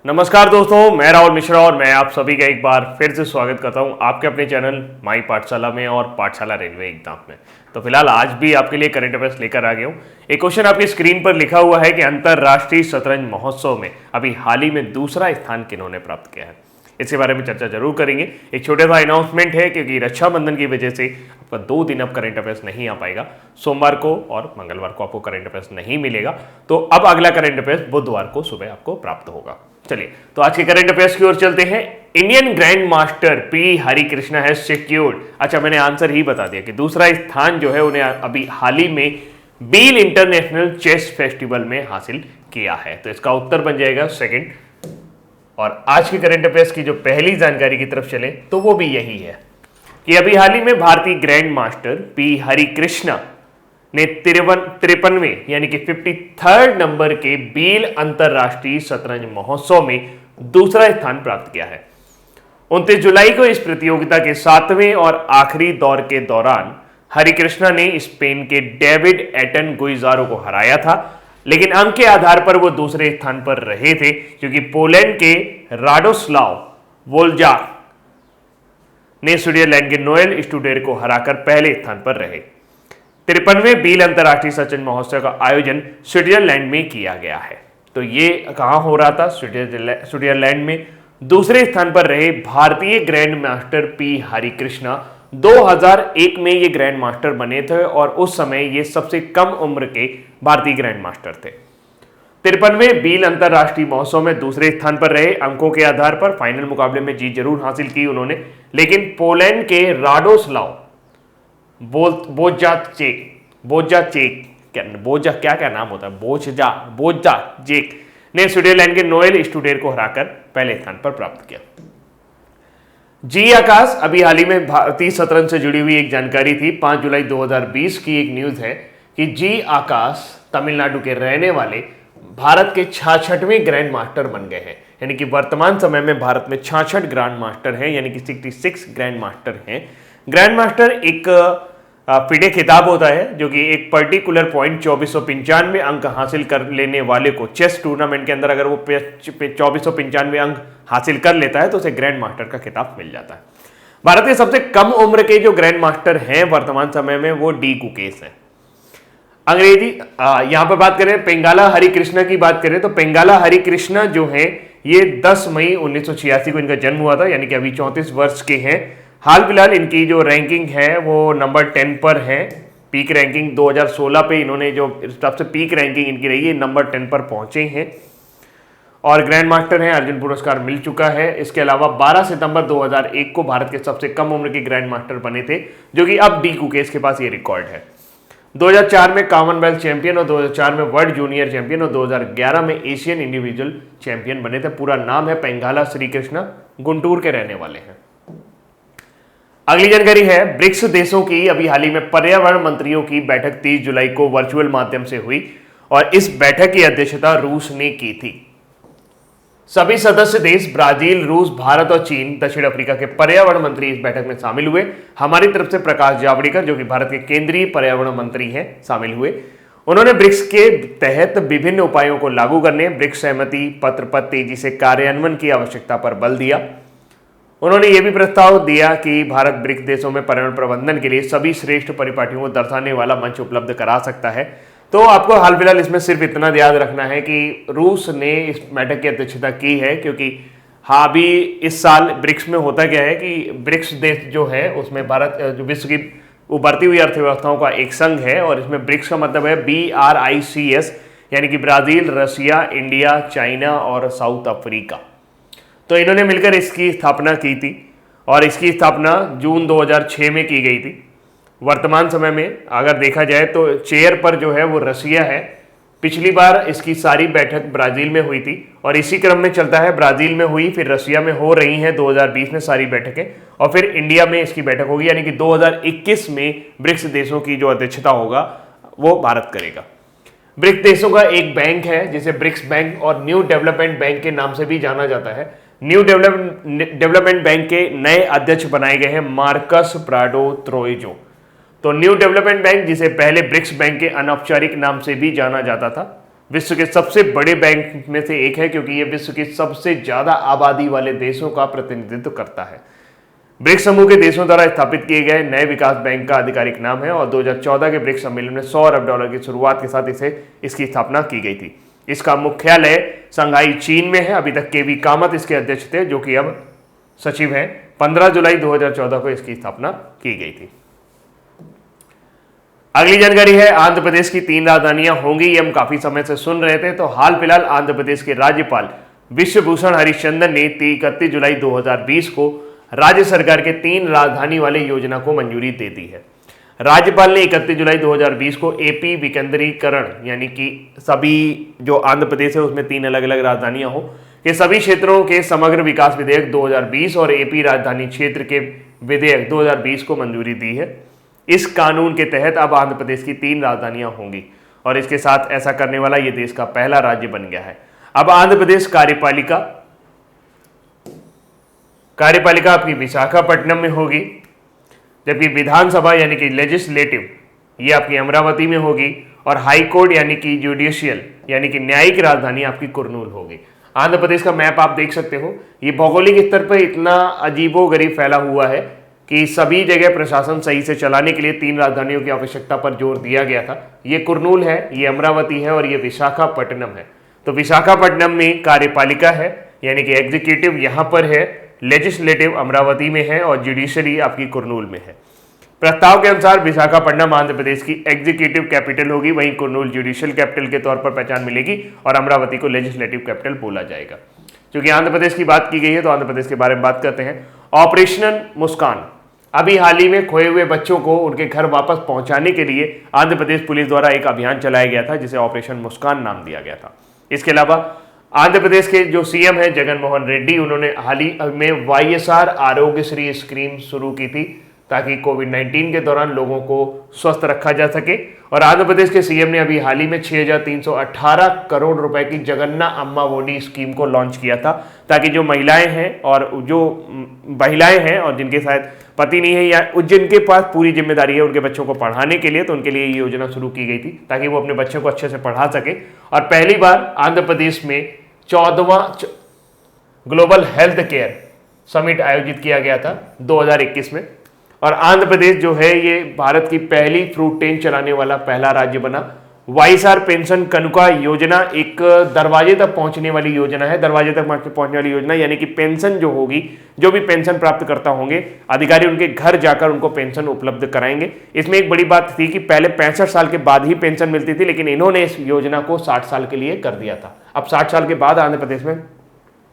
नमस्कार दोस्तों, मैं राहुल मिश्रा और मैं आप सभी का एक बार फिर से स्वागत करता हूं आपके अपने चैनल माई पाठशाला में और पाठशाला रेलवे एग्जाम में। तो फिलहाल आज भी आपके लिए करंट अफेयर्स लेकर आ गया हूं। एक क्वेश्चन आपकी स्क्रीन पर लिखा हुआ है कि अंतर्राष्ट्रीय शतरंज महोत्सव में अभी हाल ही में दूसरा स्थान किन्होंने प्राप्त किया है। इसके बारे में चर्चा जरूर करेंगे। एक छोटा सा अनाउंसमेंट है क्योंकि रक्षाबंधन की वजह से आपका 2 दिन अब करंट अफेयर्स नहीं आ पाएगा। सोमवार को और मंगलवार को आपको करंट अफेयर्स नहीं मिलेगा, तो अब अगला करंट अफेयर्स बुधवार को सुबह आपको प्राप्त होगा। चलिए तो आज के करंट अफेयर्स की ओर चलते हैं। Indian grand master P Harikrishna है सिक्योर्ड। अच्छा, मैंने आंसर ही बता दिया कि दूसरा स्थान जो है उन्हें अभी हाल ही में बील इंटरनेशनल चेस फेस्टिवल में हासिल किया है। तो इसका उत्तर बन जाएगा सेकंड। और आज के करंट अफेयर्स की जो पहली जानकारी की तरफ चले तो वो भी यही है कि अभी हाल ही में भारतीय ग्रैंड मास्टर पी हरिकृष्णा ने 53वें यानी कि 53rd नंबर के बील अंतरराष्ट्रीय शतरंज महोत्सव में दूसरा स्थान प्राप्त किया है। 29 जुलाई को इस प्रतियोगिता के 7वें और आखिरी दौर के दौरान हरिकृष्णा ने स्पेन के डेविड एटन गुइजारो को हराया था, लेकिन अंक के आधार पर वो दूसरे स्थान पर रहे थे क्योंकि पोलैंड के राडोस्लाव वोल्जाक ने स्विट्जरलैंड के नोएल स्टूडेर को हराकर पहले स्थान पर रहे। 53वें बील अंतरराष्ट्रीय शतरंज महोत्सव का आयोजन स्विट्जरलैंड में किया गया है। तो ये कहां हो रहा था? स्विट्जरलैंड में। दूसरे स्थान पर रहे भारतीय ग्रैंड मास्टर पी हरिकृष्णा 2001 में ये ग्रैंड मास्टर बने थे और उस समय ये सबसे कम उम्र के भारतीय ग्रैंड मास्टर थे। 53वें बील अंतरराष्ट्रीय महोत्सव में दूसरे स्थान पर रहे। अंकों के आधार पर फाइनल मुकाबले में जीत जरूर हासिल की उन्होंने, लेकिन पोलैंड के राडोस्लाव क्या नाम होता है, बोजाचेक ने स्विट्जरलैंड के नोएल स्टूडेर को हराकर पहले स्थान पर प्राप्त किया। जी आकाश अभी हाल ही में भारतीय शतरंज से जुड़ी हुई एक जानकारी थी। 5 जुलाई 2020 की एक न्यूज है कि जी आकाश तमिलनाडु के रहने वाले भारत के 66वें ग्रैंड मास्टर बन गए हैं। यानी कि वर्तमान समय में भारत में 66 ग्रैंड मास्टर हैं, यानी कि 66 ग्रैंड मास्टर हैं। ग्रैंड मास्टर एक फिडे खिताब होता है जो कि एक पर्टिकुलर पॉइंट 2495 अंक हासिल कर लेने वाले को चेस टूर्नामेंट के अंदर अगर वो 2495 अंक हासिल कर लेता है तो उसे ग्रैंड मास्टर का खिताब मिल जाता है। भारत के सबसे कम उम्र के जो ग्रैंड मास्टर हैं वर्तमान समय में वो डी गुकेश हैं। अंग्रेजी यहां पर बात करें, पेंगाला हरिकृष्णा की बात करें तो पेंगाला हरिकृष्णा जो है ये 10 मई 1986 को इनका जन्म हुआ था, यानी कि अभी 34 वर्ष के हैं। हाल फिलहाल इनकी जो रैंकिंग है वो नंबर 10 पर है। पीक रैंकिंग 2016 पे इन्होंने जो सबसे पीक रैंकिंग इनकी रही है, नंबर 10 पर पहुंचे हैं और ग्रैंड मास्टर हैं। अर्जुन पुरस्कार मिल चुका है। इसके अलावा 12 सितंबर 2001 को भारत के सबसे कम उम्र के ग्रैंड मास्टर बने थे, जो कि अब डी गुकेश के पास ये रिकॉर्ड है। 2004 में कॉमनवेल्थ चैंपियन और 2004 में वर्ल्ड जूनियर चैंपियन और 2011 में एशियन इंडिविजुअल चैंपियन बने थे। पूरा नाम है पेंगाला श्रीकृष्णा, गुंटूर के रहने वाले हैं। अगली जानकारी है ब्रिक्स देशों की अभी हाल ही में पर्यावरण मंत्रियों की बैठक 30 जुलाई को वर्चुअल माध्यम से हुई और इस बैठक की अध्यक्षता रूस ने की थी। सभी सदस्य देश ब्राजील, रूस, भारत और चीन, दक्षिण अफ्रीका के पर्यावरण मंत्री इस बैठक में शामिल हुए। हमारी तरफ से प्रकाश जावड़ेकर जो कि भारत के केंद्रीय पर्यावरण मंत्री हैं शामिल हुए। उन्होंने ब्रिक्स के तहत विभिन्न उपायों को लागू करने, ब्रिक्स सहमति पत्र पर तेजी से कार्यान्वयन की आवश्यकता पर बल दिया। उन्होंने यह भी प्रस्ताव दिया कि भारत ब्रिक्स देशों में पर्यावरण प्रबंधन के लिए सभी श्रेष्ठ परिपाटियों को दर्शाने वाला मंच उपलब्ध करा सकता है। तो आपको हाल फिलहाल इसमें सिर्फ इतना याद रखना है कि रूस ने इस बैठक की अध्यक्षता की है, क्योंकि हाँ अभी इस साल ब्रिक्स में होता क्या है कि ब्रिक्स देश जो है उसमें भारत जो विश्व की उभरती हुई अर्थव्यवस्थाओं का एक संघ है और इसमें ब्रिक्स का मतलब है BRICS, यानी कि ब्राजील, रशिया, इंडिया, चाइना और साउथ अफ्रीका। तो इन्होंने मिलकर इसकी स्थापना की थी और इसकी स्थापना जून 2006 में की गई थी। वर्तमान समय में अगर देखा जाए तो चेयर पर जो है वो रशिया है। पिछली बार इसकी सारी बैठक ब्राजील में हुई थी और इसी क्रम में चलता है, ब्राजील में हुई, फिर रशिया में हो रही हैं 2020 में सारी बैठकें और फिर इंडिया में इसकी बैठक होगी, यानी कि 2021 में ब्रिक्स देशों की जो अध्यक्षता होगा वो भारत करेगा। ब्रिक्स देशों का एक बैंक है जिसे ब्रिक्स बैंक और न्यू डेवलपमेंट बैंक के नाम से भी जाना जाता है। न्यू डेवलपमेंट बैंक के नए अध्यक्ष बनाए गए हैं मार्कस प्राडो त्रोइजो। तो न्यू डेवलपमेंट बैंक, जिसे पहले ब्रिक्स बैंक के अनौपचारिक नाम से भी जाना जाता था, विश्व के सबसे बड़े बैंक में से एक है, क्योंकि यह विश्व के सबसे ज्यादा आबादी वाले देशों का प्रतिनिधित्व करता है। ब्रिक्स समूह के देशों द्वारा स्थापित किए गए नए विकास बैंक का आधिकारिक नाम है और 2014 के ब्रिक्स सम्मेलन में $100 अरब की शुरुआत के साथ इसकी स्थापना की गई थी। इसका मुख्यालय शंघाई चीन में है। अभी तक केवी कामत इसके अध्यक्ष थे, जो कि अब सचिव हैं। 15 जुलाई 2014 को इसकी स्थापना की गई थी। अगली जानकारी है, आंध्र प्रदेश की 3 राजधानियां होंगी। ये हम काफी समय से सुन रहे थे। तो हाल फिलहाल आंध्र प्रदेश के राज्यपाल विश्वभूषण हरिचंदन ने 31 जुलाई 2020 को राज्य सरकार के 3 राजधानी वाले योजना को मंजूरी दे दी है। राज्यपाल ने 31 जुलाई 2020 को एपी विकेंद्रीकरण, यानी कि सभी जो आंध्र प्रदेश है उसमें 3 अलग अलग राजधानियां हो, के सभी क्षेत्रों के समग्र विकास विधेयक 2020 और एपी राजधानी क्षेत्र के विधेयक 2020 को मंजूरी दी है। इस कानून के तहत अब आंध्र प्रदेश की 3 राजधानियां होंगी और इसके साथ ऐसा करने वाला यह देश का पहला राज्य बन गया है। अब आंध्र प्रदेश कार्यपालिका आपकी विशाखापट्टनम में होगी, जबकि विधानसभा यानी कि लेजिस्लेटिव ये आपकी अमरावती में होगी और हाई कोर्ट यानी कि जुडिशियल यानी कि न्यायिक राजधानी आपकी कुर्नूल होगी। आंध्र प्रदेश का मैप आप देख सकते हो। ये भौगोलिक स्तर पर इतना अजीबोगरीब फैला हुआ है कि सभी जगह प्रशासन सही से चलाने के लिए 3 राजधानियों की आवश्यकता पर जोर दिया गया था। ये कुर्नूल है, ये अमरावती है और ये विशाखापट्टनम है। तो विशाखापट्टनम में कार्यपालिका है यानी कि एग्जीक्यूटिव यहाँ पर है, लेजिस्लेटिव अमरावती में है और जुडिशरी आपकी कुर्नूल में है। प्रस्ताव के अनुसार विशाखापट्टनम आंध्र प्रदेश की एग्जीक्यूटिव कैपिटल होगी, वहीं कुर्नूल जुडिशियल कैपिटल के तौर पर पहचान मिलेगी और अमरावती को लेजिस्लेटिव कैपिटल बोला जाएगा। क्योंकि आंध्र प्रदेश की बात की गई है तो आंध्र प्रदेश के बारे में बात करते हैं। ऑपरेशन मुस्कान, अभी हाल ही में खोए हुए बच्चों को उनके घर वापस पहुंचाने के लिए आंध्र प्रदेश पुलिस द्वारा एक अभियान चलाया गया था, जिसे ऑपरेशन मुस्कान नाम दिया गया था। इसके अलावा आंध्र प्रदेश के जो सीएम है जगन मोहन रेड्डी, उन्होंने हाल ही में वाईएसआर आरोग्यश्री स्कीम शुरू की थी ताकि कोविड-19 के दौरान लोगों को स्वस्थ रखा जा सके। और आंध्र प्रदेश के सीएम ने अभी हाल ही में 6,318 करोड़ रुपए की जगन्ना अम्मा ओडी स्कीम को लॉन्च किया था, ताकि जो महिलाएं हैं और जिनके शायद पति नहीं है या जिनके पास पूरी जिम्मेदारी है उनके बच्चों को पढ़ाने के लिए, तो उनके लिए ये योजना शुरू की गई थी ताकि वो अपने बच्चों को अच्छे से पढ़ा सके। और पहली बार आंध्र प्रदेश में 14वां ग्लोबल हेल्थ केयर समिट आयोजित किया गया था 2021 में। और आंध्र प्रदेश जो है ये भारत की पहली फ्रूट ट्रेन चलाने वाला पहला राज्य बना। वाईएसआर पेंशन कनुका योजना एक दरवाजे तक पहुंचने वाली योजना है। दरवाजे तक पहुंचने वाली योजना यानी कि पेंशन जो होगी, जो भी पेंशन प्राप्त करता होंगे अधिकारी उनके घर जाकर उनको पेंशन उपलब्ध कराएंगे। इसमें एक बड़ी बात थी कि पहले 65 साल के बाद ही पेंशन मिलती थी, लेकिन इन्होंने इस योजना को 60 साल के लिए कर दिया था। अब 60 साल के बाद आंध्र प्रदेश में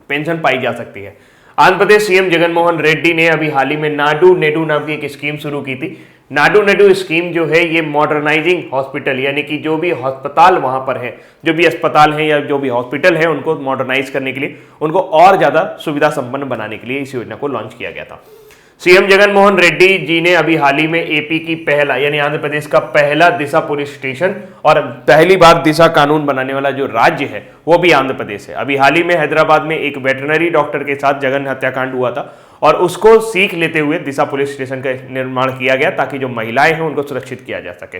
पेंशन पाई जा सकती है। आंध्र प्रदेश सीएम जगन मोहन रेड्डी ने अभी हाल ही में नाडू नेडू नाम की एक स्कीम शुरू की थी। नाडू नेडू स्कीम जो है ये मॉडर्नाइजिंग हॉस्पिटल यानी कि जो भी अस्पताल वहां पर है, जो भी अस्पताल हैं या जो भी हॉस्पिटल है, उनको मॉडर्नाइज करने के लिए, उनको और ज्यादा सुविधा संपन्न बनाने के लिए इस योजना को लॉन्च किया गया था। सीएम जगन मोहन रेड्डी जी ने अभी हाल ही में एपी की पहला यानी आंध्र प्रदेश का पहला दिशा पुलिस स्टेशन और पहली बार दिशा कानून बनाने वाला जो राज्य है वो भी आंध्र प्रदेश है। अभी हाल ही में हैदराबाद में एक वेटरनरी डॉक्टर के साथ जघन्य हत्याकांड हुआ था और उसको सीख लेते हुए दिशा पुलिस स्टेशन का निर्माण किया गया ताकि जो महिलाएं हैं उनको सुरक्षित किया जा सके।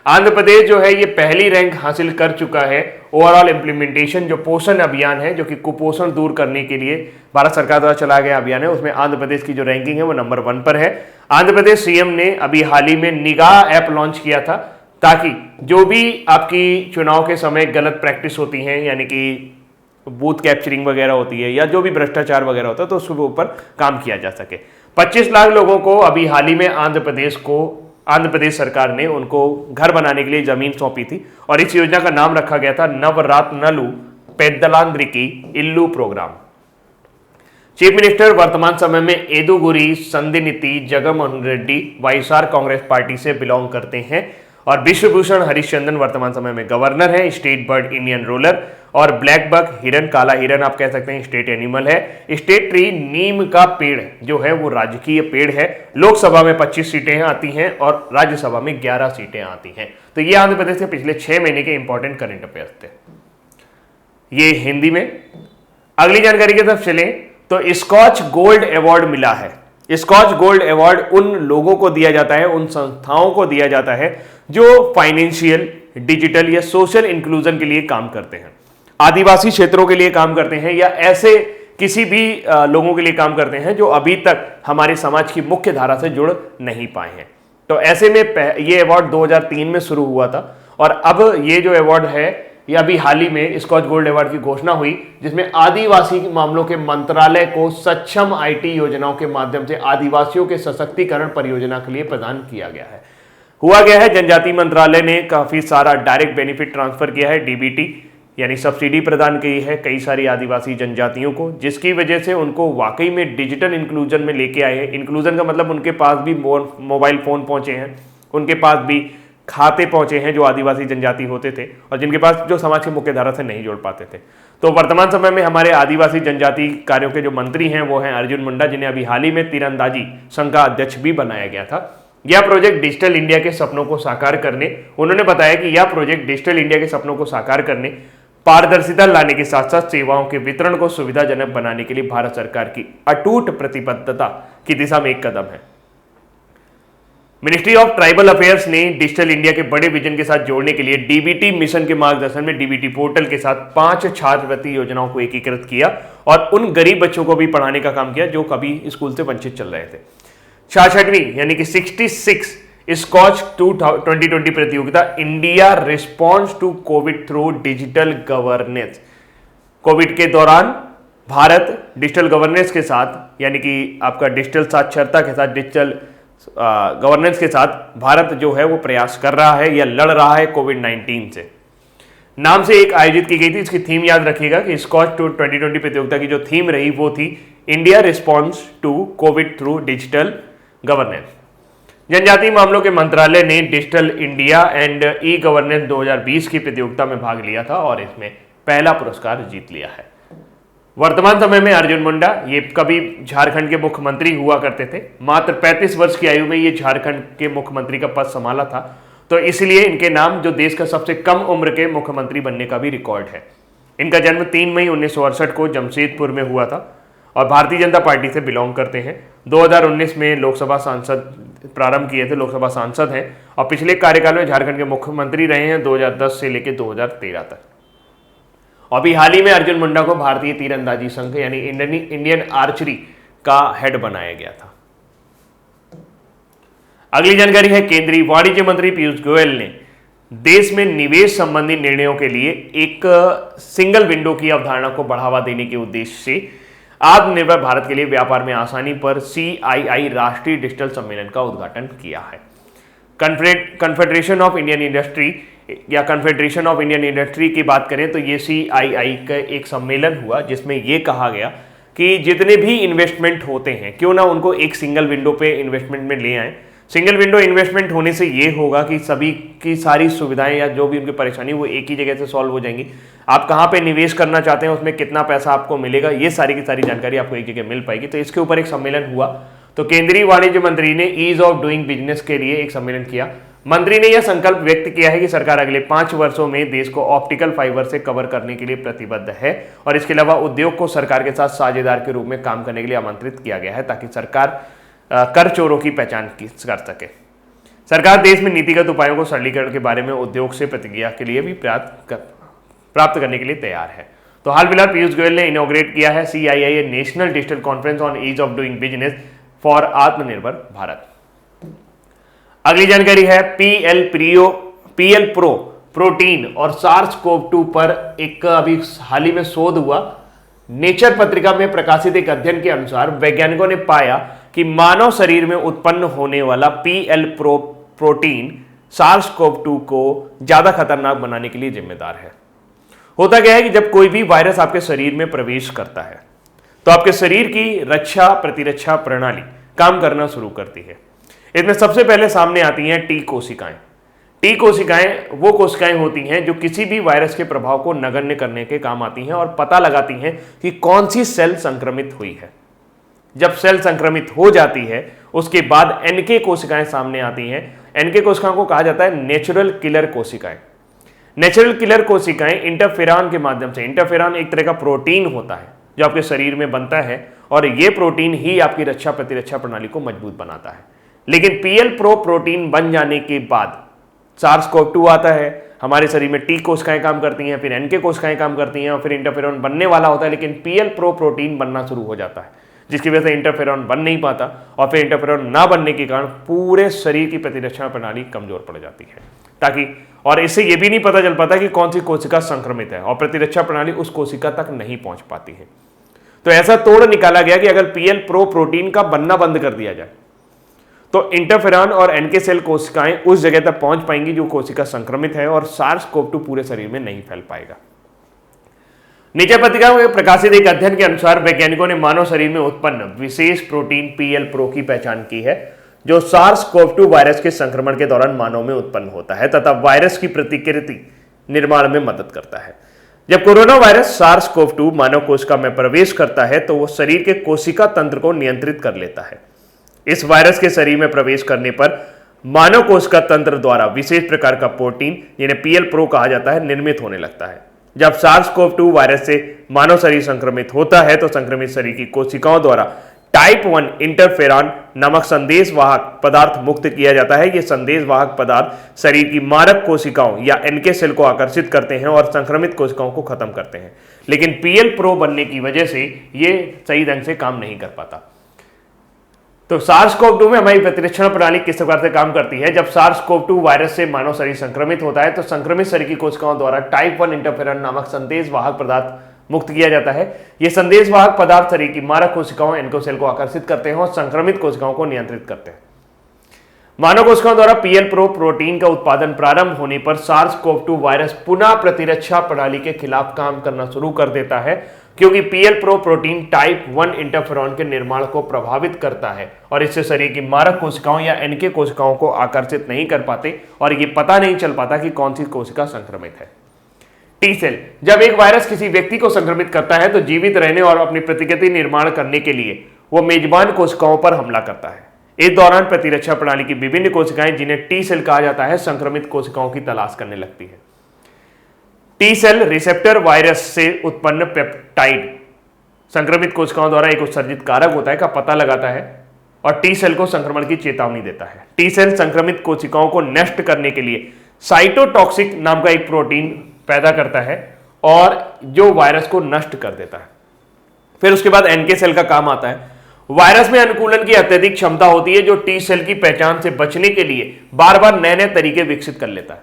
आंध्र प्रदेश जो है ये पहली रैंक हासिल कर चुका है ओवरऑल इम्प्लीमेंटेशन जो पोषण अभियान है, जो कि कुपोषण दूर करने के लिए भारत सरकार द्वारा चलाया गया अभियान है, उसमें आंध्र प्रदेश की जो रैंकिंग है वो नंबर 1 पर है। आंध्र प्रदेश सीएम ने अभी हाल ही में निगाह ऐप लॉन्च किया था ताकि जो भी आपकी चुनाव के समय गलत प्रैक्टिस होती है यानी कि बूथ कैप्चरिंग वगैरह होती है या जो भी भ्रष्टाचार वगैरह होता है तो उसके ऊपर काम किया जा सके। 25 लाख लोगों को अभी हाल ही में आंध्र प्रदेश सरकार ने उनको घर बनाने के लिए जमीन सौंपी थी और इस योजना का नाम रखा गया था नवरात्नलू पेद्दलांद्रिकी इल्लू प्रोग्राम। चीफ मिनिस्टर वर्तमान समय में येदुगुरी संदिनिति जगनमोहन रेड्डी वाईएसआर कांग्रेस पार्टी से बिलोंग करते हैं और विश्वभूषण हरिचंदन वर्तमान समय में गवर्नर है। स्टेट बर्ड इंडियन रोलर और ब्लैक बक हिरन, काला हिरन आप कह सकते हैं, स्टेट एनिमल है। स्टेट ट्री नीम का पेड़ जो है वो राजकीय पेड़ है। लोकसभा में 25 सीटें आती हैं और राज्यसभा में 11 सीटें आती हैं। तो ये आंध्र प्रदेश के पिछले 6 महीने के इंपॉर्टेंट करंट अफेयर्स थे, ये हिंदी में। अगली जानकारी की तरफ चलें तो स्कॉच गोल्ड अवार्ड मिला है। स्कॉच गोल्ड अवार्ड उन लोगों को दिया जाता है, उन संस्थाओं को दिया जाता है जो फाइनेंशियल डिजिटल या सोशल इंक्लूजन के लिए काम करते हैं, आदिवासी क्षेत्रों के लिए काम करते हैं, या ऐसे किसी भी लोगों के लिए काम करते हैं जो अभी तक हमारे समाज की मुख्य धारा से जुड़ नहीं पाए हैं। तो ऐसे में ये अवार्ड 2003 में शुरू हुआ था और अब ये जो अवार्ड है ये अभी हाल ही में स्कॉच गोल्ड अवार्ड की घोषणा हुई, जिसमें आदिवासी मामलों के मंत्रालय को सक्षम आईटी योजनाओं के माध्यम से आदिवासियों के सशक्तिकरण परियोजना के लिए प्रदान किया गया है। हुआ गया है, जनजाति मंत्रालय ने काफी सारा डायरेक्ट बेनिफिट ट्रांसफर किया है, डीबीटी यानी सब्सिडी प्रदान की है कई सारी आदिवासी जनजातियों को, जिसकी वजह से उनको वाकई में डिजिटल इंक्लूजन में लेके आए हैं। इंक्लूजन का मतलब उनके पास भी मोबाइल फोन पहुंचे हैं, उनके पास भी खाते पहुंचे हैं जो आदिवासी जनजाति होते थे और जिनके पास जो समाज की मुख्य धारा से नहीं जोड़ पाते थे। तो वर्तमान समय में हमारे आदिवासी जनजाति कार्यों के जो मंत्री हैं वो हैं अर्जुन मुंडा, जिन्हें अभी हाल ही में तीरंदाजी संघ का अध्यक्ष भी बनाया गया था। यह प्रोजेक्ट डिजिटल इंडिया के सपनों को साकार करने, उन्होंने बताया कि यह प्रोजेक्ट डिजिटल इंडिया के सपनों को साकार करने, पारदर्शिता लाने के साथ साथ सेवाओं के वितरण को सुविधाजनक बनाने के लिए भारत सरकार की अटूट प्रतिबद्धता की दिशा में एक कदम है। मिनिस्ट्री ऑफ ट्राइबल अफेयर्स ने डिजिटल इंडिया के बड़े विजन के साथ जोड़ने के लिए डीबीटी मिशन के मार्गदर्शन में डीबीटी पोर्टल के साथ 5 छात्रवृत्ति योजनाओं को एकीकृत किया और उन गरीब बच्चों को भी पढ़ाने का काम किया जो कभी स्कूल से वंचित चल रहे थे। 66वीं यानी कि 66 स्कॉच 2020 प्रतियोगिता India response to Covid through digital governance. Covid के दौरान भारत डिजिटल गवर्नेंस के साथ यानी कि आपका डिजिटल साक्षरता के साथ, डिजिटल गवर्नेंस के साथ भारत जो है वो प्रयास कर रहा है या लड़ रहा है कोविड-19 से। नाम से एक आयोजित की गई थी, इसकी थीम याद रखिएगा कि स्कॉच 2020 प्रतियोगिता की जो थीम रही वो थी India response to Covid through digital governance. जनजातीय मामलों के मंत्रालय ने digital India and e governance 2020 की प्रतियोगिता में भाग लिया था और इसमें पहला पुरस्कार जीत लिया है। वर्तमान समय में अर्जुन मुंडा ये कभी झारखंड के मुख्यमंत्री हुआ करते थे, मात्र 35 वर्ष की आयु में ये झारखंड के मुख्यमंत्री का पद संभाला था, तो इसलिए इनके नाम जो देश का सबसे कम उम्र के मुख्यमंत्री बनने का भी रिकॉर्ड है। इनका जन्म 3 मई 1968 को जमशेदपुर में हुआ था और भारतीय जनता पार्टी से बिलोंग करते हैं। 2019 में लोकसभा सांसद प्रारंभ किए थे, लोकसभा सांसद हैं और पिछले कार्यकाल में झारखंड के मुख्यमंत्री रहे हैं 2010 से लेकर 2013 तक। अभी हाल ही में अर्जुन मुंडा को भारतीय तीरंदाजी संघ यानी इंडियन आर्चरी का हेड बनाया गया था। अगली जानकारी है, केंद्रीय वाणिज्य मंत्री पीयूष गोयल ने देश में निवेश संबंधी निर्णयों के लिए एक सिंगल विंडो की अवधारणा को बढ़ावा देने के उद्देश्य से आत्मनिर्भर भारत के लिए व्यापार में आसानी पर CII राष्ट्रीय डिजिटल सम्मेलन का उद्घाटन किया है। कन्फेडरेशन ऑफ इंडियन इंडस्ट्री या कन्फेडरेशन ऑफ इंडियन इंडस्ट्री की बात करें तो ये CII का एक सम्मेलन हुआ जिसमें ये कहा गया कि जितने भी इन्वेस्टमेंट होते हैं क्यों ना उनको एक सिंगल विंडो पे इन्वेस्टमेंट में ले आएं। सिंगल विंडो इन्वेस्टमेंट होने से ये होगा कि सभी की सारी सुविधाएं या जो भी उनकी परेशानी वो एक ही जगह से सॉल्व हो जाएंगी। आप कहाँ पे निवेश करना चाहते हैं, उसमें कितना पैसा आपको मिलेगा, ये सारी की सारी जानकारी आपको एक जगह मिल पाएगी। तो इसके ऊपर एक सम्मेलन हुआ। तो केंद्रीय वाणिज्य मंत्री ने ईज ऑफ डूइंग बिजनेस के लिए एक सम्मेलन किया। मंत्री ने यह संकल्प व्यक्त किया है कि सरकार अगले 5 वर्षों में देश को ऑप्टिकल फाइबर से कवर करने के लिए प्रतिबद्ध है और इसके अलावा उद्योग को सरकार के साथ साझेदार के रूप में काम करने के लिए आमंत्रित किया गया है ताकि सरकार कर चोरों की पहचान कर सके। सरकार देश में नीतिगत उपायों को सरलीकरण के बारे में उद्योग से प्रतिक्रिया के लिए भी प्राप्त करने के लिए तैयार है। तो हाल फिलहाल पीयूष गोयल ने इनॉग्रेट किया है CII national digital conference on ease of doing business for Aatmanirbhar Bharat. अगली जानकारी है PL प्रो प्रोटीन और SARS-CoV-2 पर एक अभी हाल ही में शोध हुआ। नेचर पत्रिका में प्रकाशित एक अध्ययन के अनुसार वैज्ञानिकों ने पाया कि मानव शरीर में उत्पन्न होने वाला PL प्रो प्रोटीन SARS-CoV-2 को ज्यादा खतरनाक बनाने के लिए जिम्मेदार है। होता क्या है कि जब कोई भी वायरस आपके शरीर में प्रवेश करता है तो आपके शरीर की रक्षा प्रतिरक्षा प्रणाली काम करना शुरू करती है। इसमें सबसे पहले सामने आती हैं टी कोशिकाएं। टी कोशिकाएं वो कोशिकाएं होती हैं जो किसी भी वायरस के प्रभाव को नगण्य करने के काम आती हैं और पता लगाती हैं कि कौन सी सेल संक्रमित हुई है। जब सेल संक्रमित हो जाती है उसके बाद NK कोशिकाएं सामने आती हैं। NK कोशिकाओं को कहा जाता है नेचुरल किलर कोशिकाएं। नेचुरल किलर कोशिकाएं इंटरफेरॉन के माध्यम से, इंटरफेरॉन एक तरह का प्रोटीन होता है जो आपके शरीर में बनता है और यह प्रोटीन ही आपकी रक्षा प्रतिरक्षा प्रणाली को मजबूत बनाता है। लेकिन PL प्रो प्रोटीन बन जाने के बाद SARS-CoV-2 आता है, हमारे शरीर में टी कोशिकाएं काम करती हैं, फिर एनके कोशिकाएं काम करती हैं और फिर इंटरफेरॉन बनने वाला होता है, लेकिन पीएल प्रो प्रोटीन बनना शुरू हो जाता है, जिसकी वजह से इंटरफेरॉन बन नहीं पाता और फिर इंटरफेरॉन ना बनने के कारण पूरे शरीर की प्रतिरक्षा प्रणाली कमजोर पड़ जाती है। ताकि और इससे ये भी नहीं पता चल पाता कि कौन सी कोशिका संक्रमित है और प्रतिरक्षा प्रणाली उस कोशिका तक नहीं पहुंच पाती है। तो ऐसा तोड़ निकाला गया कि अगर पीएल प्रो प्रोटीन का बनना बंद कर दिया जाए तो इंटरफेरॉन और एनके सेल कोशिकाएं उस जगह तक पहुंच पाएंगी जो कोशिका संक्रमित है और SARS-CoV-2 पूरे शरीर में नहीं फैल पाएगा। नीचे पत्रिका में प्रकाशित एक अध्ययन के अनुसार वैज्ञानिकों ने मानव शरीर में उत्पन्न विशेष प्रोटीन पीएल प्रो की पहचान की है, जो SARS-CoV-2 वायरस के संक्रमण के दौरान मानव में उत्पन्न होता है तथा वायरस की प्रतिकृति निर्माण में मदद करता है। जब कोरोना वायरस SARS-CoV-2 मानव कोशिका में प्रवेश करता है तो वो शरीर के कोशिका तंत्र को नियंत्रित कर लेता है। इस वायरस के शरीर में प्रवेश करने पर मानव कोशिका तंत्र द्वारा विशेष प्रकार का प्रोटीन, जिन्हें पीएल प्रो कहा जाता है, निर्मित होने लगता है। जब SARS-CoV-2 वायरस से मानव शरीर संक्रमित होता है तो संक्रमित शरीर की कोशिकाओं द्वारा टाइप 1 इंटरफेरॉन नामक संदेशवाहक पदार्थ मुक्त किया जाता है। ये संदेशवाहक पदार्थ शरीर की मारक कोशिकाओं या एनके सेल को आकर्षित करते हैं और संक्रमित कोशिकाओं को खत्म करते हैं, लेकिन पीएल प्रो बनने की वजह से ये सही ढंग से काम नहीं कर पाता। तो SARS-CoV-2 में हमारी प्रतिरक्षण प्रणाली किस प्रकार से काम करती है? जब SARS-CoV-2 वायरस से मानव शरीर संक्रमित होता है तो संक्रमित शरीर की कोशिकाओं द्वारा टाइप 1 इंटरफेरॉन नामक संदेशवाहक पदार्थ मुक्त किया जाता है। ये संदेशवाहक पदार्थ शरीर की मारक कोशिकाओं एनके सेल को आकर्षित करते हैं और संक्रमित कोशिकाओं को नियंत्रित करते हैं। मानव कोशिकाओं द्वारा पीएल प्रो प्रोटीन का उत्पादन प्रारंभ होने पर SARS-CoV-2 वायरस पुनः प्रतिरक्षा प्रणाली के खिलाफ काम करना शुरू कर देता है, क्योंकि PL pro protein type 1 interferon के निर्माण को प्रभावित करता है और इससे शरीर की मारक कोशिकाओं या एनके कोशिकाओं को आकर्षित नहीं कर पाते और ये पता नहीं चल पाता कि कौन सी कोशिका संक्रमित है। टी सेल, जब एक वायरस किसी व्यक्ति को संक्रमित करता है तो जीवित रहने और अपनी प्रतिकृति निर्माण करने के लिए वो मेजबान कोशिकाओं पर हमला करता है। इस दौरान प्रतिरक्षा प्रणाली की विभिन्न कोशिकाएं, जिन्हें टी सेल कहा जाता है, संक्रमित कोशिकाओं की तलाश करने लगती है। टी सेल रिसेप्टर वायरस से उत्पन्न पेप्टाइड संक्रमित कोशिकाओं द्वारा एक उत्सर्जित कारक होता है का पता लगाता है और टी सेल को संक्रमण की चेतावनी देता है। टी सेल संक्रमित कोशिकाओं को नष्ट करने के लिए साइटोटॉक्सिक नाम का एक प्रोटीन पैदा करता है और जो वायरस को नष्ट कर देता है। फिर उसके बाद एनके सेल का काम आता है। वायरस में अनुकूलन की अत्यधिक क्षमता होती है जो टी सेल की पहचान से बचने के लिए बार बार नए नए तरीके विकसित कर लेता है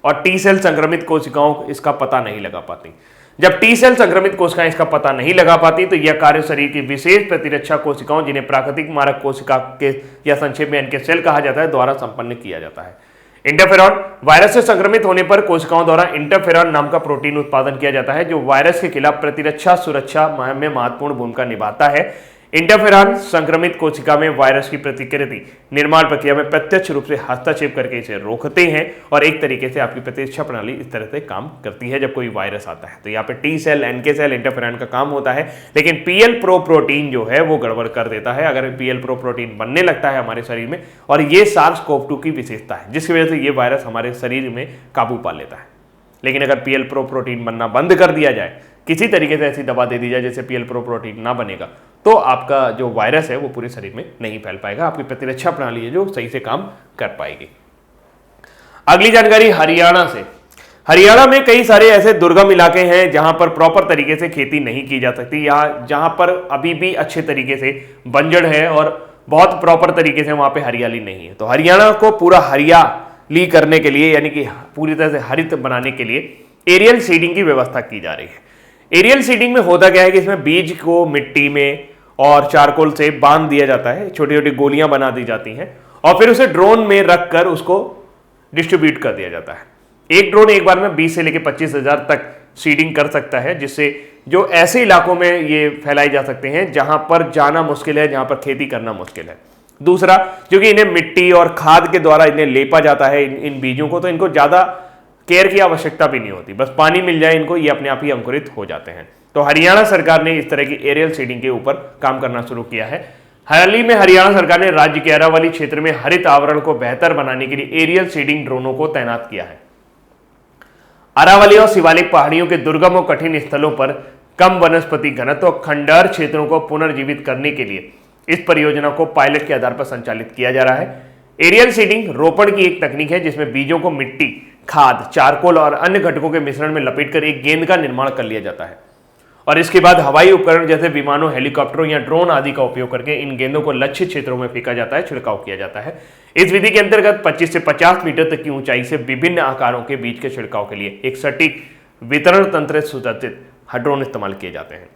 और टी सेल संक्रमित कोशिकाओं इसका पता नहीं लगा पाती। जब टी सेल संक्रमित कोशिकाएं इसका पता नहीं लगा पाती तो यह कार्य शरीर की विशेष प्रतिरक्षा कोशिकाओं, जिन्हें प्राकृतिक मारक कोशिका के या संक्षेप में एनके सेल कहा जाता है, द्वारा संपन्न किया जाता है। इंटरफेरॉन, वायरस से संक्रमित होने पर कोशिकाओं द्वारा इंटरफेरॉन नाम का प्रोटीन उत्पादन किया जाता है जो वायरस के खिलाफ प्रतिरक्षा सुरक्षा में महत्वपूर्ण भूमिका निभाता है। इंटरफेरॉन संक्रमित कोशिका में वायरस की प्रतिकृति निर्माण प्रक्रिया में प्रत्यक्ष रूप से हस्तक्षेप करके इसे रोकते हैं और एक तरीके से आपकी प्रतिरक्षा प्रणाली इस तरह से काम करती है जब कोई वायरस आता है। तो यहाँ पे T cell, NK cell, interferon का काम होता है, लेकिन पीएल प्रो प्रोटीन जो है वो गड़बड़ कर देता है अगर पीएल प्रो प्रोटीन बनने लगता है हमारे शरीर में, और ये SARS-CoV-2 की विशेषता है जिसकी वजह से ये वायरस हमारे शरीर में काबू पा लेता है। लेकिन अगर पीएल प्रो प्रोटीन बनना बंद कर दिया जाए, किसी तरीके से ऐसी दवा दे दी जाए जैसे पीएल प्रो प्रोटीन ना बनेगा, तो आपका जो वायरस है वो पूरे शरीर में नहीं फैल पाएगा, आपकी प्रतिरक्षा प्रणाली है जो सही से काम कर पाएगी। अगली जानकारी हरियाणा से। हरियाणा में कई सारे ऐसे दुर्गम इलाके हैं जहां पर प्रॉपर तरीके से खेती नहीं की जा सकती या जहां पर अभी भी अच्छे तरीके से बंजर है और बहुत प्रॉपर तरीके से वहां पे हरियाली नहीं है। तो हरियाणा को पूरा हरियाली करने के लिए, यानी कि पूरी तरह से हरित बनाने के लिए एरियल सीडिंग की व्यवस्था की जा रही है। एरियल सीडिंग में होता क्या है कि इसमें बीज को मिट्टी में और चारकोल से बांध दिया जाता है, छोटी छोटी गोलियां बना दी जाती हैं और फिर उसे ड्रोन में रखकर उसको डिस्ट्रीब्यूट कर दिया जाता है। एक ड्रोन एक बार में 20 से लेकर 25,000 तक सीडिंग कर सकता है, जिससे जो ऐसे इलाकों में ये फैलाई जा सकते हैं जहां पर जाना मुश्किल है, जहां पर खेती करना मुश्किल है। दूसरा, क्योंकि इन्हें मिट्टी और खाद के द्वारा इन्हें लेपा जाता है इन बीजों को, तो इनको ज्यादा केयर की आवश्यकता भी नहीं होती, बस पानी मिल जाए इनको, ये अपने आप ही अंकुरित हो जाते हैं। तो हरियाणा सरकार ने इस तरह की एरियल सीडिंग के ऊपर काम करना शुरू किया है। हाल ही में हरियाणा सरकार ने राज्य के अरावली क्षेत्र में हरित आवरण को बेहतर बनाने के लिए एरियल सीडिंग ड्रोनों को तैनात किया है। अरावली और शिवालिक पहाड़ियों के दुर्गम और कठिन स्थलों पर कम वनस्पति घनत्व और खंडहर क्षेत्रों को पुनर्जीवित करने के लिए इस परियोजना को पायलट के आधार पर संचालित किया जा रहा है। एरियल सीडिंग रोपण की एक तकनीक है जिसमें बीजों को मिट्टी, खाद, चारकोल और अन्य घटकों के मिश्रण में लपेटकर एक गेंद का निर्माण कर लिया जाता है और इसके बाद हवाई उपकरण जैसे विमानों, हेलीकॉप्टरों या ड्रोन आदि का उपयोग करके इन गेंदों को लक्षित क्षेत्रों में फेंका जाता है, छिड़काव किया जाता है। इस विधि के अंतर्गत 25 से 50 मीटर तक की ऊंचाई से विभिन्न आकारों के बीज के छिड़काव के लिए एक सटीक वितरण तंत्र सुसज्जित ड्रोन इस्तेमाल किए जाते हैं।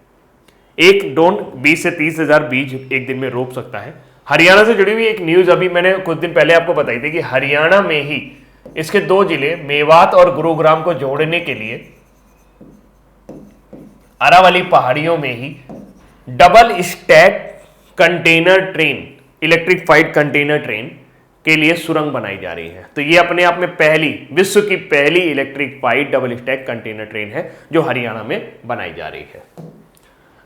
एक ड्रोन 20 से 30 हजार बीज एक दिन में रोप सकता है। हरियाणा से जुड़ी हुई एक न्यूज अभी मैंने कुछ दिन पहले आपको बताई थी कि हरियाणा में ही इसके 2 जिले मेवात और गुरुग्राम को जोड़ने के लिए अरावली पहाड़ियों में ही double stack container train, electrified container train के लिए सुरंग बनाई जा रही है। तो ये अपने आप में विश्व की पहली electrified double stack container train है जो हरियाणा में बनाई जा रही है।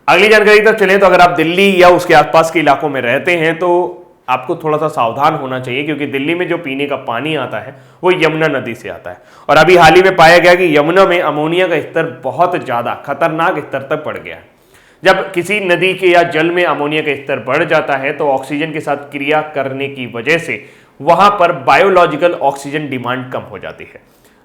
अगली जानकारी तक चलें तो अगर आप दिल्ली या उसके आसपास के इलाकों में रहते हैं तो आपको थोड़ा सा सावधान होना चाहिए, क्योंकि दिल्ली में जो पीने का पानी आता है वो यमुना नदी से आता है और अभी हाल ही में पाया गया कि यमुना में अमोनिया का स्तर बहुत ज्यादा खतरनाक स्तर तक बढ़ गया है। जब किसी नदी के या जल में अमोनिया का स्तर बढ़ जाता है तो ऑक्सीजन के साथ क्रिया करने की वजह से वहां पर बायोलॉजिकल ऑक्सीजन डिमांड कम हो जाती है।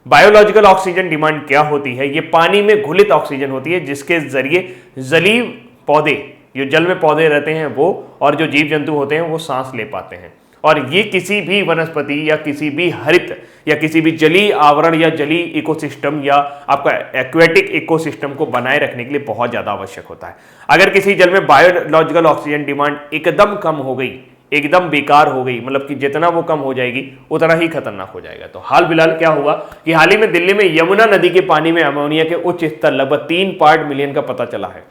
बायोलॉजिकल ऑक्सीजन डिमांड क्या होती है? ये पानी में घुलित ऑक्सीजन होती है जिसके जरिए जलीय पौधे, जो जल में पौधे रहते हैं वो और जो जीव जंतु होते हैं वो सांस ले पाते हैं और ये किसी भी वनस्पति या किसी भी हरित या किसी भी जलीय आवरण या जलीय इकोसिस्टम या आपका एक्वेटिक इकोसिस्टम को बनाए रखने के लिए बहुत ज़्यादा आवश्यक होता है। अगर किसी जल में बायोलॉजिकल ऑक्सीजन डिमांड एकदम कम हो गई, एकदम बेकार हो गई, मतलब कि जितना वो कम हो जाएगी उतना ही खतरनाक हो जाएगा। तो हाल फिलहाल क्या हुआ कि हाल ही में दिल्ली में यमुना नदी के पानी में अमोनिया के उच्च स्तर लगभग 3 पार्ट मिलियन का पता चला है।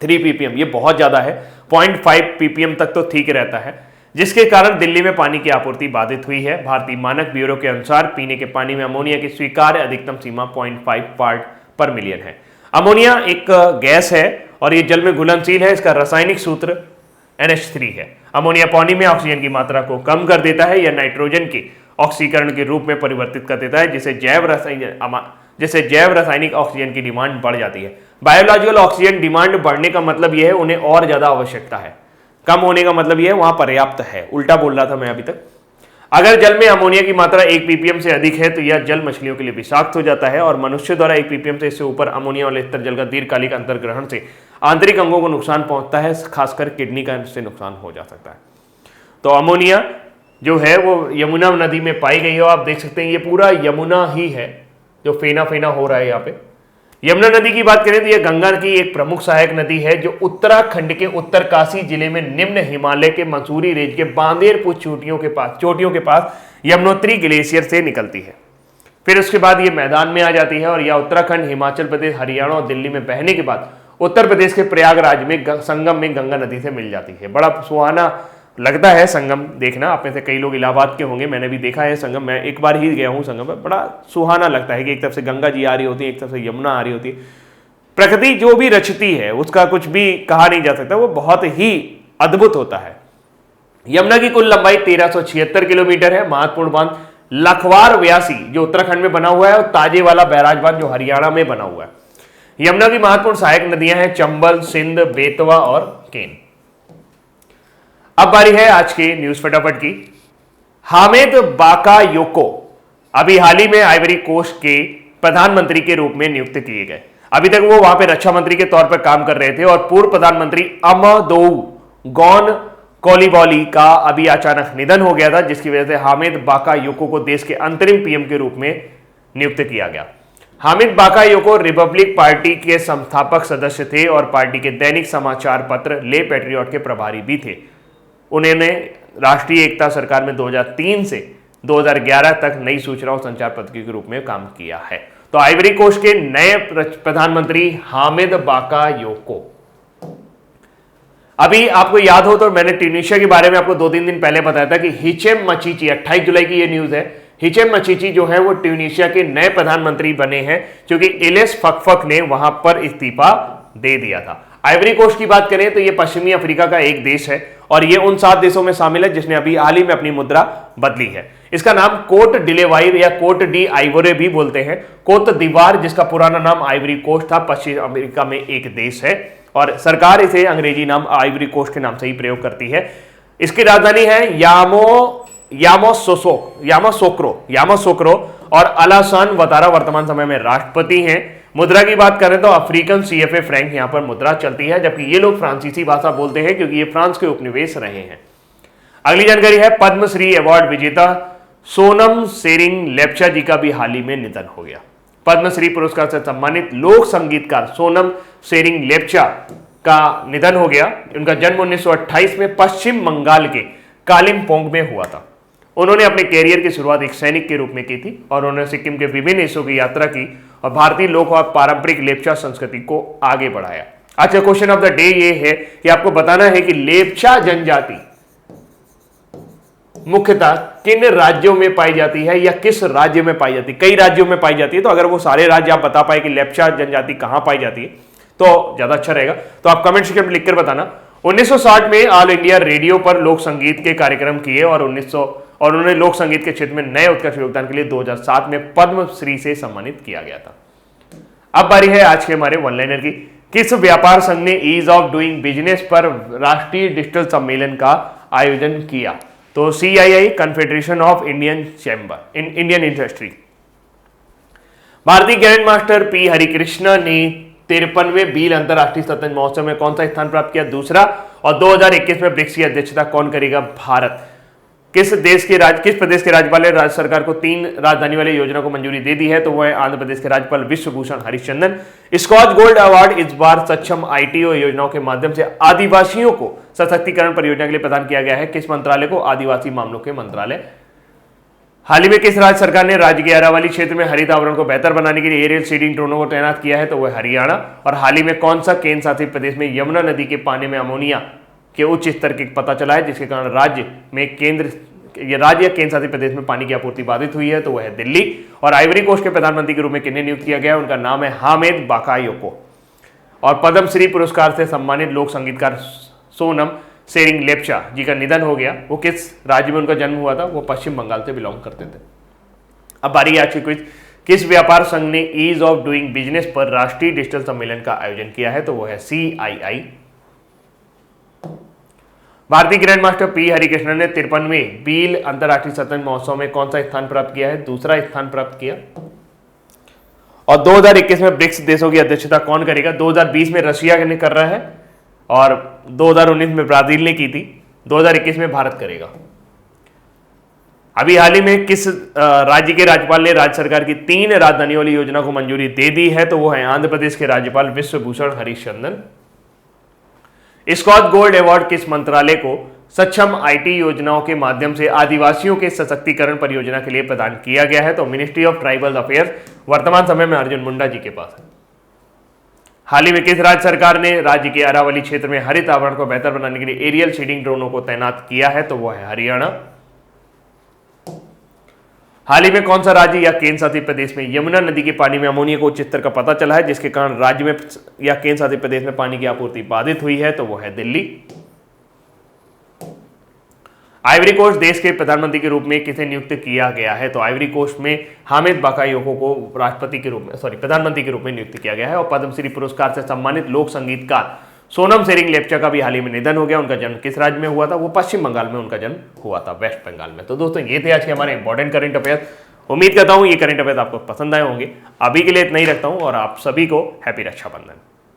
3 ppm, ये बहुत ज्यादा है। 0.5 ppm तक तो ठीक रहता है, जिसके कारण दिल्ली में पानी की आपूर्ति बाधित हुई है। भारतीय मानक ब्यूरो के अनुसार पीने के पानी में अमोनिया की स्वीकार्य अधिकतम सीमा 0.5 पार्ट पर मिलियन है। अमोनिया एक गैस है और ये जल में घुलनशील है। इसका रासायनिक सूत्र NH3 है। अमोनिया पानी में ऑक्सीजन की मात्रा को कम कर देता है या नाइट्रोजन के ऑक्सीकरण के रूप में परिवर्तित कर देता है, जिससे जैव रासायनिक ऑक्सीजन की डिमांड बढ़ जाती है। बायोलॉजिकल ऑक्सीजन डिमांड बढ़ने का मतलब यह है उन्हें और ज्यादा आवश्यकता है, कम होने का मतलब यह है वहां पर्याप्त है। उल्टा बोल रहा था मैं अभी तक। अगर जल में अमोनिया की मात्रा 1 ppm से अधिक है तो यह जल मछलियों के लिए विषाक्त हो जाता है और मनुष्य द्वारा 1 ppm से इससे ऊपर अमोनिया वाले स्तर जल का दीर्घकालिक अंतर्ग्रहण से आंतरिक अंगों को नुकसान पहुंचता है, खासकर किडनी का इससे नुकसान हो जा सकता है। तो अमोनिया जो है वो यमुना नदी में पाई गई है। आप देख सकते हैं ये पूरा यमुना ही है जो फेना फेना हो रहा है यहाँ पे। यमुना नदी की बात करें तो यह गंगा की एक प्रमुख सहायक नदी है जो उत्तराखंड के उत्तरकाशी जिले में निम्न हिमालय के मंसूरी रेंज के बांदेरपुर चोटियों के पास यमुनोत्री ग्लेशियर से निकलती है। फिर उसके बाद ये मैदान में आ जाती है और यह उत्तराखंड, हिमाचल प्रदेश, हरियाणा और दिल्ली में बहने के बाद उत्तर प्रदेश के प्रयागराज में संगम में गंगा नदी से मिल जाती है। बड़ा सुहाना लगता है संगम देखना। आप में से कई लोग इलाहाबाद के होंगे, मैंने भी देखा है संगम। मैं एक बार ही गया हूँ संगम में। बड़ा सुहाना लगता है कि एक तरफ से गंगा जी आ रही होती है, एक तरफ से यमुना आ रही होती है। प्रकृति जो भी रचती है उसका कुछ भी कहा नहीं जा सकता, वो बहुत ही अद्भुत होता है। यमुना की कुल लंबाई 1376 किलोमीटर है। महत्वपूर्ण बांध लखवार व्यासी जो उत्तराखंड में बना हुआ है और ताजेवाला बैराज बांध जो हरियाणा में बना हुआ है। यमुना की महत्वपूर्ण सहायक नदियां हैं चंबल, सिंध, बेतवा और केन। अब बारी है आज के न्यूज फटाफट की। हामिद बाकायोको अभी हाल ही में आइवरी कोस्ट के प्रधानमंत्री के रूप में नियुक्त किए गए। अभी तक वो वहां पे रक्षा मंत्री के तौर पर काम कर रहे थे और पूर्व प्रधानमंत्री अमदोउ गौन कोलिबॉली का अभी अचानक निधन हो गया था, जिसकी वजह से हामिद बाकायोको को देश के अंतरिम पीएम के रूप में नियुक्त किया गया। हामिद बाकायोको रिपब्लिक पार्टी के संस्थापक सदस्य थे और पार्टी के दैनिक समाचार पत्र ले पैट्रियट के प्रभारी भी थे। उन्होंने राष्ट्रीय एकता सरकार में 2003 से 2011 तक नई सूचना और संचार पत्र के रूप में काम किया है। तो आइवरी कोस्ट के नए प्रधानमंत्री हामिद बाकायोको। अभी आपको याद हो तो मैंने ट्यूनीशिया के बारे में आपको 2-3 दिन पहले बताया था कि हिचेम मचीची, 28 जुलाई की ये न्यूज है। हिचेम मचीची जो है वो ट्यूनीशिया के नए प्रधानमंत्री बने हैं क्योंकि इलेस फकफक ने वहां पर इस्तीफा दे दिया था। आइवरी कोस्ट की बात करें तो ये पश्चिमी अफ्रीका का एक देश है और ये उन 7 देशों में शामिल है जिसने अभी हाल ही में अपनी मुद्रा बदली है। इसका नाम कोट डिलेवाइर या कोट डी आइवोरे भी बोलते हैं। कोट दीवार जिसका पुराना नाम आइवरी कोस्ट था, पश्चिम अमेरिका में एक देश है और सरकार इसे अंग्रेजी नाम आइवरी कोस्ट के नाम से ही प्रयोग करती है। इसकी राजधानी है यामासोक्रो और अलासान वतारा वर्तमान समय में राष्ट्रपति हैं। मुद्रा की बात करें तो अफ्रीकन CFA फ्रैंक यहां पर मुद्रा चलती है, जबकि ये लोग फ्रांसीसी भाषा बोलते हैं क्योंकि ये फ्रांस के उपनिवेश रहे हैं। अगली जानकारी है पद्मश्री अवार्ड विजेता सोनम सेरिंग लेप्चा जी का भी हाल ही में निधन हो गया। पद्मश्री पुरस्कार से सम्मानित लोक संगीतकार सोनम सेरिंग लेप्चा का निधन हो गया। उनका जन्म 1928 में पश्चिम बंगाल के कालिम्पोंग में हुआ था। उन्होंने अपने कैरियर की शुरुआत एक सैनिक के रूप में की थी और उन्होंने सिक्किम के विभिन्न हिस्सों की यात्रा की और भारतीय लोक और पारंपरिक लेप्चा संस्कृति को आगे बढ़ाया। आज का क्वेश्चन ऑफ द डे ये है कि आपको बताना है कि लेप्चा जनजाति मुख्यतः किन राज्यों में पाई जाती है या किस राज्य में पाई जाती है। कई राज्यों में पाई जाती है, तो अगर वो सारे राज्य आप बता पाए कि लेप्चा जनजाति कहां पाई जाती है तो ज्यादा अच्छा रहेगा। तो आप कमेंट सेक्शन में लिखकर बताना। 1960 में ऑल इंडिया रेडियो पर लोक संगीत के कार्यक्रम किए और उन्होंने लोक संगीत के क्षेत्र में नए उत्कृष्ट योगदान के लिए 2007 में पद्मश्री से सम्मानित किया गया था। अब बारी है आज के हमारे वन लाइनर की। किस व्यापार संघ ने ईज ऑफ डूइंग बिजनेस पर राष्ट्रीय डिजिटल सम्मेलन का आयोजन किया? तो CII, confederation of Indian industry. भारतीय ग्रैंड मास्टर P हरिकृष्ण ने 53वें बील अंतरराष्ट्रीय शतरंज महोत्सव में कौन सा स्थान प्राप्त किया? दूसरा। और 2021 में ब्रिक्स की अध्यक्षता कौन करेगा? भारत। किस प्रदेश के राज्यपाल ने राज्य सरकार को 3 राजधानी वाली योजना को मंजूरी दे दी है? तो वह आंध्र प्रदेश के राज्यपाल Vishwabhushan Harichandan. Scotch gold award इस बार सक्षम ITO योजनाओं के माध्यम से आदिवासियों को सशक्तिकरण परियोजना के लिए प्रदान किया गया है। किस मंत्रालय को? आदिवासी मामलों के मंत्रालय। हाल ही में किस राज्य सरकार ने राज्य के अरावली क्षेत्र में हरित आवरण को बेहतर बनाने के लिए एरियल सीडिंग ड्रोनों को तैनात किया है? तो वह हरियाणा। और हाल ही में कौन सा केंद्र शासित प्रदेश में यमुना नदी के पानी में अमोनिया के उच्च स्तर के पता चला है, जिसके कारण राज्य या केंद्र शासित प्रदेश में पानी की आपूर्ति बाधित हुई है? तो वह है दिल्ली। और आइवरी कोस्ट के प्रधानमंत्री के रूप में किन्हें नियुक्त किया गया? उनका नाम है हामिद बाकायोको। और पद्मश्री पुरस्कार से सम्मानित लोक संगीतकार सोनम सेरिंग लेप्चा जी का निधन हो गया। वो किस राज्य में उनका जन्म हुआ था? वो पश्चिम बंगाल से बिलोंग करते थे। अब बारी आज की क्विज। किस व्यापार संघ ने ईज ऑफ डूइंग बिजनेस पर राष्ट्रीय डिजिटल सम्मेलन का आयोजन किया है? तो वो है CII। भारतीय ग्रैंड मास्टर P हरिकृष्णन ने 53वें बील अंतरराष्ट्रीय शतरंज महोत्सव में कौन सा स्थान प्राप्त किया है? दूसरा स्थान प्राप्त किया। और 2021 में ब्रिक्स देशों की अध्यक्षता कौन करेगा? 2020 में रशिया ने कर रहा है और 2019 में ब्राजील ने की थी। 2021 में भारत करेगा। अभी हाल ही में किस राज्य के राज्यपाल ने राज्य सरकार की 3 राजधानी वाली योजना को मंजूरी दे दी है? तो वो है आंध्र प्रदेश के राज्यपाल Vishwabhushan Harichandan. Scotch gold award किस मंत्रालय को सक्षम IT योजनाओं के माध्यम से आदिवासियों के सशक्तिकरण परियोजना के लिए प्रदान किया गया है? तो मिनिस्ट्री ऑफ ट्राइबल अफेयर्स वर्तमान समय में अर्जुन मुंडा जी के पास है। हाल ही में किस राज्य सरकार ने राज्य के अरावली क्षेत्र में हरित आवरण को बेहतर बनाने के लिए एरियल सीडिंग ड्रोनों को तैनात किया है? तो वो है हरियाणा। हाल ही में कौन सा राज्य या केंद्र शासित प्रदेश में यमुना नदी के पानी में अमोनिया को उच्च स्तर का पता चला है, जिसके कारण राज्य में या केंद्र शासित प्रदेश में पानी की आपूर्ति बाधित हुई है? तो वो है दिल्ली। आइवरी कोस्ट देश के प्रधानमंत्री के रूप में किसे नियुक्त किया गया है? तो आइवरी कोस्ट में हामिद बाकायोको को प्रधानमंत्री के रूप में नियुक्त किया गया है। और पद्मश्री पुरस्कार से सम्मानित लोक संगीतकार सोनम सेरिंग लेप्चा का भी हाल ही में निधन हो गया। उनका जन्म किस राज्य में हुआ था? वो पश्चिम बंगाल में उनका जन्म हुआ था, वेस्ट बंगाल में। तो दोस्तों ये थे आज के हमारे इंपॉर्टेंट करंट अफेयर। उम्मीद करता हूँ ये करंट अफेयर आपको पसंद आए होंगे। अभी के लिए इतना ही रखता हूँ और आप सभी को हैप्पी रक्षाबंधन।